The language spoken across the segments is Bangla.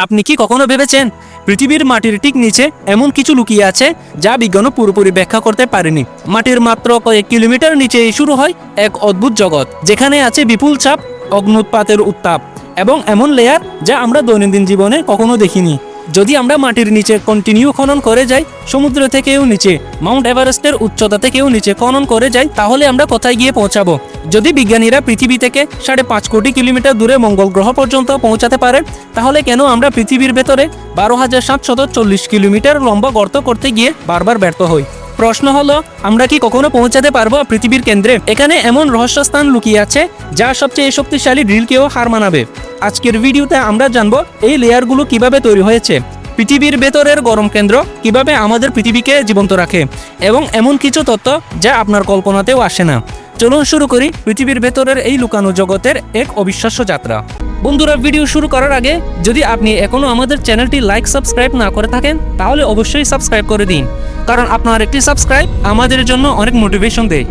আপনি কি কখনো ভেবেছেন পৃথিবীর মাটির ঠিক নিচে এমন কিছু লুকিয়ে আছে যা বিজ্ঞানও পুরোপুরি ব্যাখ্যা করতে পারেনি? মাটির মাত্র কয়েক কিলোমিটার নিচে শুরু হয় এক অদ্ভুত জগৎ, যেখানে আছে বিপুল চাপ, অগ্নুৎপাতের উত্তাপ এবং এমন লেয়ার যা আমরা দৈনন্দিন জীবনে কখনো দেখিনি। যদি আমরা মাটির নিচে কন্টিনিউ খনন করে যাই, সমুদ্র থেকেও নিচে, মাউন্ট এভারেস্টের উচ্চতা থেকেও নিচে খনন করে যাই, তাহলে আমরা কোথায় গিয়ে পৌঁছাবো? যদি বিজ্ঞানীরা পৃথিবী থেকে 5.5 কোটি কিলোমিটার দূরে মঙ্গল গ্রহ পর্যন্ত পৌঁছাতে পারে, তাহলে কেন আমরা পৃথিবীর ভেতরে 12,740 কিলোমিটার লম্বা গর্ত করতে গিয়ে বারবার ব্যর্থ হই? প্রশ্ন হলো, আমরা কি কখনো পৌঁছাতে পারবো পৃথিবীর কেন্দ্রে? এখানে এমন রহস্যস্থান লুকিয়ে আছে যা সবচেয়ে শক্তিশালী ড্রিলকেও হার মানাবে। আজকের ভিডিওতে আমরা জানবো এই লেয়ারগুলো কিভাবে তৈরি হয়েছে, পৃথিবীর ভেতরের গরম কেন্দ্র কিভাবে আমাদের পৃথিবীকে জীবন্ত রাখে, এবং এমন কিছু তথ্য যা আপনার কল্পনাতেও আসে না। চলুন শুরু করি পৃথিবীর ভেতরের এই লুকানো জগতের এক অবিশ্বাস্য যাত্রা। বন্ধুরা, ভিডিও শুরু করার আগে যদি আপনি এখনো আমাদের চ্যানেলটি লাইক সাবস্ক্রাইব না করে থাকেন, তাহলে অবশ্যই সাবস্ক্রাইব করে দিন, কারণ আপনার একটি সাবস্ক্রাইব আমাদের জন্য অনেক মোটিভেশন দেয়।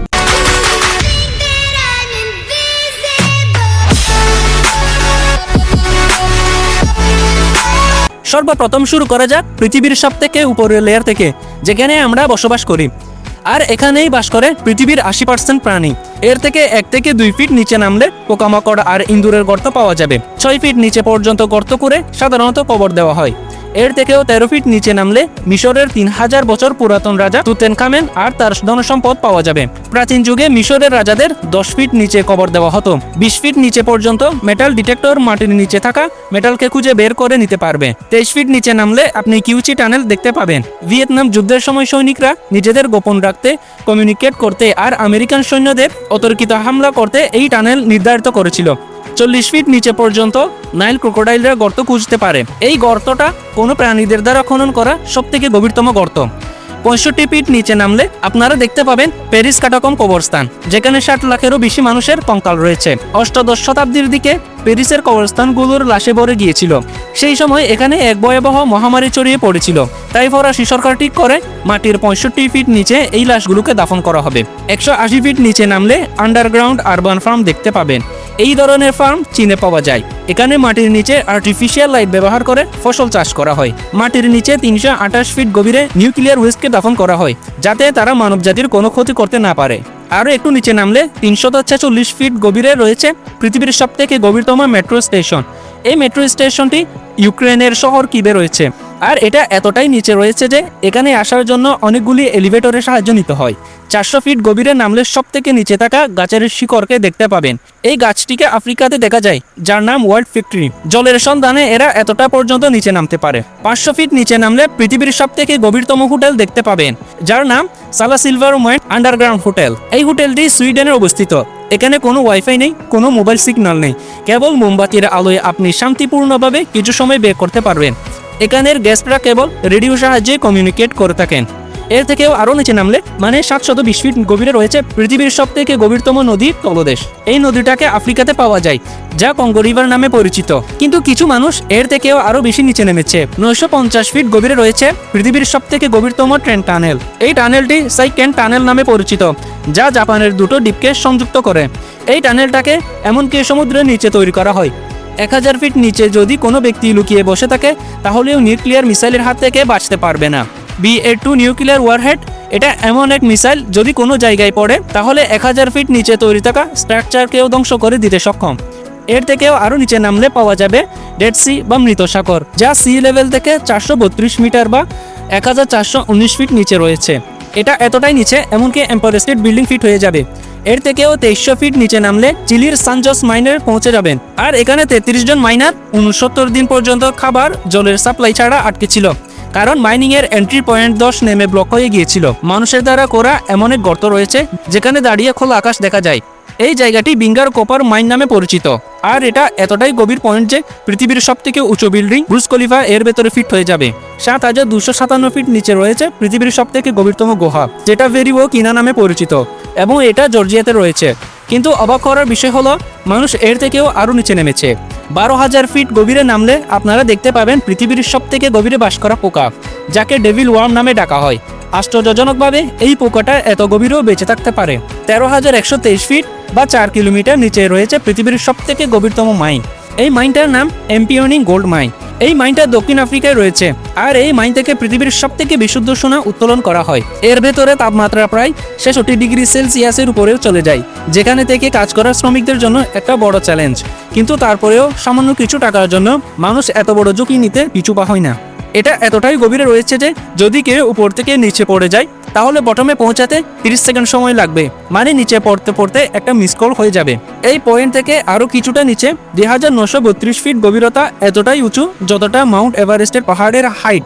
সর্বপ্রথম শুরু করা যাক পৃথিবীর সবথেকে উপরের লেয়ার থেকে, যেখানে আমরা বসবাস করি। আর এখানেই বাস করে পৃথিবীর 80% প্রাণী। এর থেকে 1 থেকে 2 ফিট নিচে নামলে পোকামাকড় আর ইঁদুরের গর্ত পাওয়া যাবে। 6 ফিট নিচে পর্যন্ত গর্ত করে সাধারণত কবর দেওয়া হয়। এর থেকেও 13 ফিট নিচে নামলে মিশরের 3000 বছর পুরাতন রাজা তুতেনখামেন আর তার ধনসম্পদ পাওয়া যাবে। প্রাচীন যুগে মিশরের রাজাদের 10 ফিট নিচে কবর দেওয়া হতো। 20 ফিট নিচে পর্যন্ত মেটাল ডিটেক্টর মাটির নিচে থাকা মেটালকে খুঁজে বের করে নিতে পারবে। 23 ফিট নিচে নামলে আপনি কিউচি টানেল দেখতে পাবেন। ভিয়েতনাম যুদ্ধের সময় সৈনিকরা নিজেদের গোপন রাখতে, কমিউনিকেট করতে আর আমেরিকান সৈন্যদের অতর্কিত হামলা করতে এই টানেল নির্ধারিত করেছিল। 40 ফিট নিচে পর্যন্ত নাইল ক্রোকোডাইলরা গর্ত খুঁজতে পারে। এই গর্তটা কোনো প্রাণীদের দ্বারা খনন করা সবথেকে গভীরতম গর্ত। 65 ফিট নিচে নামলে আপনারা দেখতে পাবেন প্যারিস কাটাকম কবরস্থান, যেখানে 60 লাখেরও বেশি মানুষের কঙ্কাল রয়েছে। অষ্টাদশ শতাব্দীর দিকে প্যারিসের কবরস্থানগুলোর লাশে ভরে গিয়েছিল। সেই সময় এখানে এক ভয়াবহ মহামারী ছড়িয়ে পড়েছিল। তাই ফরাসি সরকার ঠিক করে মাটির 65 ফিট নিচে এই লাশগুলোকে দাফন করা হবে। 180 ফিট নিচে নামলে আন্ডারগ্রাউন্ড আরবান ফার্ম দেখতে পাবেন। এই ধরনের ফার্ম চীনে পাওয়া যায়। এখানে মাটির নিচে আর্টিফিশিয়াল লাইট ব্যবহার করে ফসল চাষ করা হয়। মাটির নিচে 328 ফিট গভীরে নিউক্লিয়ার ওয়েস্টকে দাফন করা হয়, যাতে তারা মানবজাতির কোনো ক্ষতি করতে না পারে। আরও একটু নিচে নামলে 346 ফিট গভীরে রয়েছে পৃথিবীর সবথেকে গভীরতম মেট্রো স্টেশন। এই মেট্রো স্টেশনটি ইউক্রেনের শহর কিবে রয়েছে। আর এটা এতটাই নিচে রয়েছে যে এখানে আসার জন্য অনেকগুলি এলিভেটরের সাহায্য নিতে হয়। 400 ফিট গভীরে নামলে সবথেকে নিচে থাকা গাছের শিকড়কে দেখতে পাবেন। এই গাছটিকে আফ্রিকাতে দেখা যায়, যার নাম ওয়ার্ল্ড ফিকট্রি। জলের সন্ধানে এরা এতটা পর্যন্ত নিচে নামতে পারে। 500 ফিট নিচে নামলে পৃথিবীর সবথেকে গভীরতম হোটেল দেখতে পাবেন, যার নাম সালা সিলভার মাইন আন্ডারগ্রাউন্ড হোটেল। এই হোটেলটি সুইডেনে অবস্থিত। এখানে কোনো ওয়াইফাই নেই, কোনো মোবাইল সিগন্যাল নেই। কেবল মোমবাতির আলোয় আপনি শান্তিপূর্ণভাবে কিছু সময় বের করতে পারবেন। এখানের গেস্টরা কেবল রেডিও সাহায্যে কমিউনিকেট করে থাকেন। এর থেকেও আরও নিচে নামলে 720 ফিট গভীরে রয়েছে পৃথিবীর সবথেকে গভীরতম নদী তলদেশ। এই নদীটাকে আফ্রিকাতে পাওয়া যায়, যা কঙ্গো রিভার নামে পরিচিত। কিন্তু কিছু মানুষ এর থেকেও আরও বেশি নিচে নেমেছে। 950 ফিট গভীরে রয়েছে পৃথিবীর সবথেকে গভীরতম ট্রেন টানেল। এই টানেলটি সাইকেন টানেল নামে পরিচিত, যা জাপানের দুটো দ্বীপকে সংযুক্ত করে। এই টানেলটাকে এমনকি সমুদ্রের নিচে তৈরি করা হয়। 1000 ফিট নিচে যদি কোনো ব্যক্তি লুকিয়ে বসে থাকে, তাহলেও নিউক্লিয়ার মিসাইলের হাত থেকে বাঁচতে পারবে না। BA-2 নিউক্লিয়ার ওয়ারহেড, এটা এমন এক মিসাইল যদি কোনো জায়গায় পড়ে, তাহলে 1000 ফিট নিচে তৈরি থাকা স্ট্রাকচারকেও ধ্বংস করে দিতে সক্ষম। এর থেকেও আরও নিচে নামলে পাওয়া যাবে ডেড সি বা মৃত সাগর, যা সি লেভেল থেকে 432 মিটার বা 1419 ফিট নিচে রয়েছে। এটা এতটাই নিচে এমনকি এম্পায়ার স্টেট বিল্ডিং ফিট হয়ে যাবে। এর থেকেও 2300 ফিট নিচে নামলে চিলির সানজস মাইনে পৌঁছে যাবেন। আর এখানে 33 জন মাইনার 69 দিন পর্যন্ত খাবার জলের সাপ্লাই ছাড়া আটকে ছিল, কারণ মাইনিং এর এন্ট্রি পয়েন্ট 10 নেমে ব্লক হয়ে গিয়েছিল। মানুষের দ্বারা করা এমন এক গর্ত রয়েছে যেখানে দাঁড়িয়ে খোলা আকাশ দেখা যায়। এই জায়গাটি বিঙ্গার কপার মাইন নামে পরিচিত। আর এটা এতটাই গভীর পয়েন্ট যে পৃথিবীর সবথেকে উঁচু বিল্ডিং ব্রুজ খলিফা এর ভেতরে ফিট হয়ে যাবে। 7257 ফিট নিচে রয়েছে পৃথিবীর সবথেকে গভীরতম গুহা, যেটা ভেরিও কিনা নামে পরিচিত, এবং এটা জর্জিয়াতে রয়েছে। কিন্তু অবাক করার বিষয় হলো, মানুষ এর থেকেও আরও নিচে নেমেছে। 12,000 ফিট গভীরে নামলে আপনারা দেখতে পাবেন পৃথিবীর সবথেকে গভীরে বাস করা পোকা, যাকে ডেভিল ওয়ার্ম নামে ডাকা হয়। আশ্চর্যজনকভাবে এই পোকাটা এত গভীরেও বেঁচে থাকতে পারে। 13,123 ফিট বা 4 কিলোমিটার নিচে রয়েছে পৃথিবীর সবথেকে গভীরতম মাইন। এই মাইনটার নাম এম্পিওনিং গোল্ড মাইন। এই মাইনটা দক্ষিণ আফ্রিকায় রয়েছে, আর এই মাইন থেকে পৃথিবীর সবথেকে বিশুদ্ধ সোনা উত্তোলন করা হয়। এর ভেতরে তাপমাত্রা প্রায় 66 ডিগ্রি সেলসিয়াসের উপরেও চলে যায়, যেখানে থেকে কাজ করা শ্রমিকদের জন্য একটা বড় চ্যালেঞ্জ। কিন্তু তারপরেও সামান্য কিছু টাকার জন্য মানুষ এত বড় ঝুঁকি নিতে পিছু পা হয় না। এটা এতটাই গভীরে রয়েছে যে যদি কেউ উপর থেকে নিচে পড়ে যায় তাহলে বটমে পৌঁছাতে 30 সেকেন্ড সময় লাগবে, মানে নিচে পড়তে পড়তে একটা মিস কল হয়ে যাবে। এই পয়েন্ট থেকে আরও কিছুটা নিচে 2932 ফিট গভীরতা, এতটাই উঁচু যতটা মাউন্ট এভারেস্টের পাহাড়ের হাইট।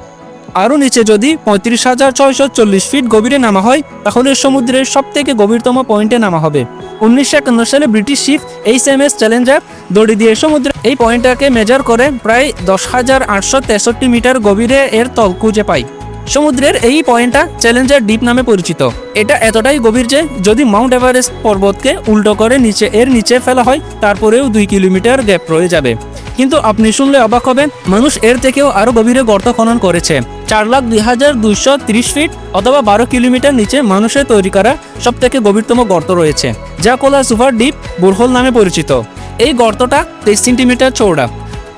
আরও নিচে যদি 35,640 ফিট গভীরে নামা হয় তাহলে সমুদ্রের সবথেকে গভীরতম পয়েন্টে নামা হবে। 1951 সালে ব্রিটিশ শিপ HMS চ্যালেঞ্জার দড়ি দিয়ে সমুদ্রে এই পয়েন্টটাকে মেজার করে প্রায় 10,863 মিটার গভীরে এর তল খুঁজে পায়। সমুদ্রের এই পয়েন্টটা চ্যালেঞ্জার ডিপ নামে পরিচিত। এটা এতটাই গভীর যে যদি মাউন্ট এভারেস্ট পর্বতকে উল্টো করে এর নিচে ফেলা হয় তারপরেও 2 কিলোমিটার গ্যাপ রয়ে যাবে। কিন্তু আপনি শুনলে অবাক হবেন, মানুষ এর থেকেও আরো গভীরে গর্ত খনন করেছে। 4,02,230 ফিট অথবা 12 কিলোমিটার নিচে মানুষের তৈরি করা সব থেকে গভীরতম গর্ত রয়েছে, যা কোলা সুপার ডিপ বোরহোল নামে পরিচিত। এই গর্তটা 23 সেন্টিমিটার চৌড়া।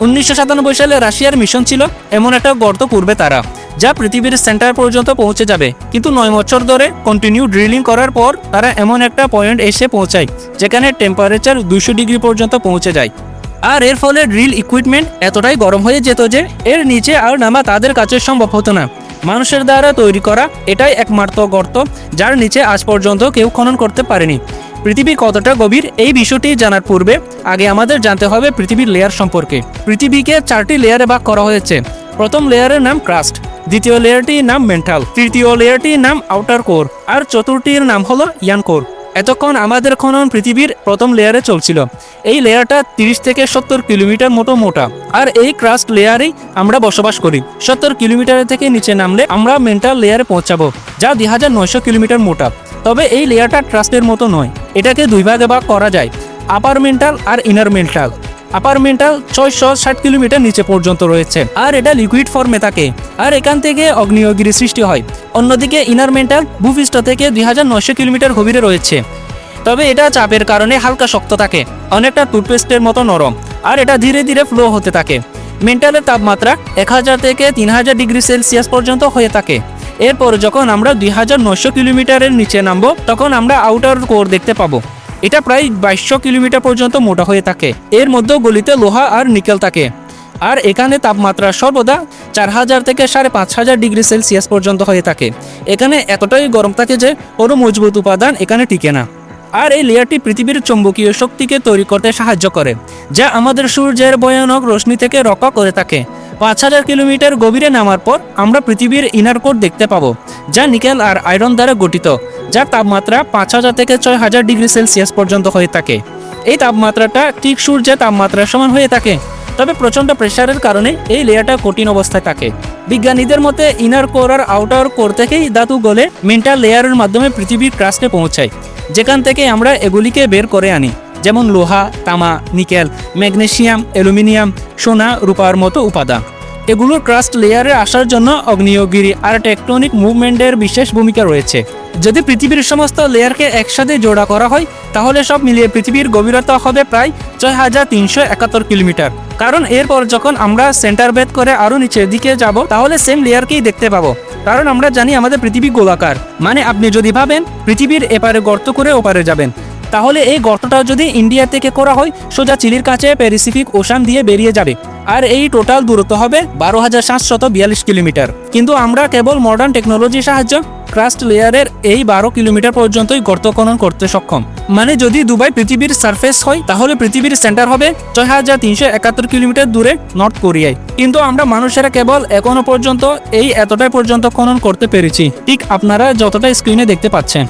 1997 সালে রাশিয়ার মিশন ছিল এমন একটা গর্ত করবে তারা, যা পৃথিবীর সেন্টার পর্যন্ত পৌঁছে যাবে। কিন্তু 9 বছর ধরে কন্টিনিউ ড্রিলিং করার পর তারা এমন একটা পয়েন্ট এসে পৌঁছায় যেখানে টেম্পারেচার 200 ডিগ্রি পর্যন্ত পৌঁছে যায়। আর এর ফলে ড্রিল ইকুইপমেন্ট এতটাই গরম হয়ে যেত যে এর নিচে আর নামা তাদের কাছে সম্ভব হতো না। মানুষের দ্বারা তৈরি করা এটাই একমাত্র গর্ত যার নিচে আজ পর্যন্ত কেউ খনন করতে পারেনি। পৃথিবী কতটা গভীর এই বিষয়টি জানার পূর্বে আগে আমাদের জানতে হবে পৃথিবীর লেয়ার সম্পর্কে। পৃথিবীকে 4টি লেয়ারে ভাগ করা হয়েছে। প্রথম লেয়ারের নাম ক্রাস্ট, দ্বিতীয় লেয়ারটির নাম মেন্টাল, তৃতীয় লেয়ারটির নাম আউটার কোর, আর চতুর্থীর নাম হলো ইয়ান কোর। এতক্ষণ আমাদের খনন পৃথিবীর প্রথম লেয়ারে চলছিল। এই লেয়ারটা 30 থেকে 70 কিলোমিটার মতো মোটা, আর এই ক্রাস্ট লেয়ারেই আমরা বসবাস করি। 70 কিলোমিটার থেকে নিচে নামলে আমরা মেন্টাল লেয়ারে পৌঁছাবো, যা 2900 কিলোমিটার মোটা। তবে এই লেয়ারটা ট্রাস্টের মতো নয়, এটাকে দুই ভাগে ভাগ করা যায়, আপার মেন্টাল আর ইনার মেন্টাল। আপার মেন্টাল 660 কিলোমিটার নিচে পর্যন্ত রয়েছে, আর এটা লিকুইড ফর্মে থাকে, আর এখান থেকে আগ্নেয়গিরি সৃষ্টি হয়। অন্যদিকে ইনার মেন্টাল ভূপৃষ্ঠ থেকে 2900 কিলোমিটার গভীরে রয়েছে, তবে এটা চাপের কারণে হালকা শক্ত থাকে, অনেকটা টুথপেস্টের মতো নরম, আর এটা ধীরে ধীরে ফ্লো হতে থাকে। মেন্টালের তাপমাত্রা 1000 থেকে 3000 ডিগ্রি সেলসিয়াস পর্যন্ত হয়ে থাকে। এরপর যখন আমরা 2900 কিলোমিটারের নিচে নামবো তখন আমরা আউটার কোর দেখতে পাবো। এটা প্রায় 2200 কিলোমিটার পর্যন্ত মোটা হয়ে থাকে। এর মধ্যে গলিতে লোহা আর নিকেল থাকে, আর এখানে তাপমাত্রা সর্বদা 4000 থেকে 5500 ডিগ্রি সেলসিয়াস পর্যন্ত হয়ে থাকে। এখানে এতটাই গরম থাকে যে কোনো মজবুত উপাদান এখানে টিকে না। আর এই লেয়ারটি পৃথিবীর চৌম্বকীয় শক্তিকে তৈরি করতে সাহায্য করে, যা আমাদের সূর্যের ভয়ানক রশ্মি থেকে রক্ষা করে থাকে। 5000 কিলোমিটার গভীরে নামার পর আমরা পৃথিবীর ইনার কোর দেখতে পাবো, যা নিকেল আর আয়রন দ্বারা গঠিত, যার তাপমাত্রা 5000 থেকে 6000 ডিগ্রি সেলসিয়াস পর্যন্ত হয়ে থাকে। এই তাপমাত্রাটা ঠিক সূর্যের তাপমাত্রার সমান হয়ে থাকে, তবে প্রচণ্ড প্রেসারের কারণে এই লেয়ারটা কঠিন অবস্থায় থাকে। বিজ্ঞানীদের মতে ইনার কোর আর আউটার কোর থেকেই ধাতু গলে মেন্টাল লেয়ারের মাধ্যমে পৃথিবীর ক্রাস্টে পৌঁছায়, যেখান থেকে আমরা এগুলিকে বের করে আনি, যেমন লোহা, তামা, নিকেল, ম্যাগনেসিয়াম, অ্যালুমিনিয়াম, সোনা, রূপার মতো উপাদান। এগুলোর ক্রাস্ট লেয়ারে আসার জন্য আগ্নেয়গিরি আর টেকটনিক মুভমেন্টের বিশেষ ভূমিকা রয়েছে। যদি পৃথিবীর সমস্ত লেয়ারকে একসাথে জোড়া করা হয় তাহলে সব মিলিয়ে পৃথিবীর গভীরতা হবে প্রায় 6371 কিলোমিটার। কারণ এরপর যখন আমরা সেন্টার ভেদ করে আরও নিচের দিকে যাব তাহলে সেম লেয়ারকেই দেখতে পাবো, কারণ আমরা জানি আমাদের পৃথিবী গোলাকার। মানে আপনি যদি ভাবেন পৃথিবীর এপারে গর্ত করে ওপারে যাবেন, তাহলে এই গর্তটা যদি ইন্ডিয়া থেকে করা হয় সোজা চিলির কাছে প্যাসিফিক ওশান দিয়ে বেরিয়ে যাবে, আর এই টোটাল দূরত্ব হবে 12,742 কিলোমিটার। কিন্তু আমরা কেবল মডার্ন টেকনোলজির সাহায্যে ক্রাস্ট লেয়ারের এই 12 কিলোমিটার পর্যন্তই গর্ত খনন করতে সক্ষম। মানে যদি দুবাই পৃথিবীর সারফেস হয় তাহলে পৃথিবীর সেন্টার হবে 6371 কিলোমিটার দূরে নর্থ কোরিয়ায়। কিন্তু আমরা মানুষেরা কেবল এখনো পর্যন্ত এই এতটাই পর্যন্ত খনন করতে পেরেছি, ঠিক আপনারা যতটা স্ক্রিনে দেখতে পাচ্ছেন।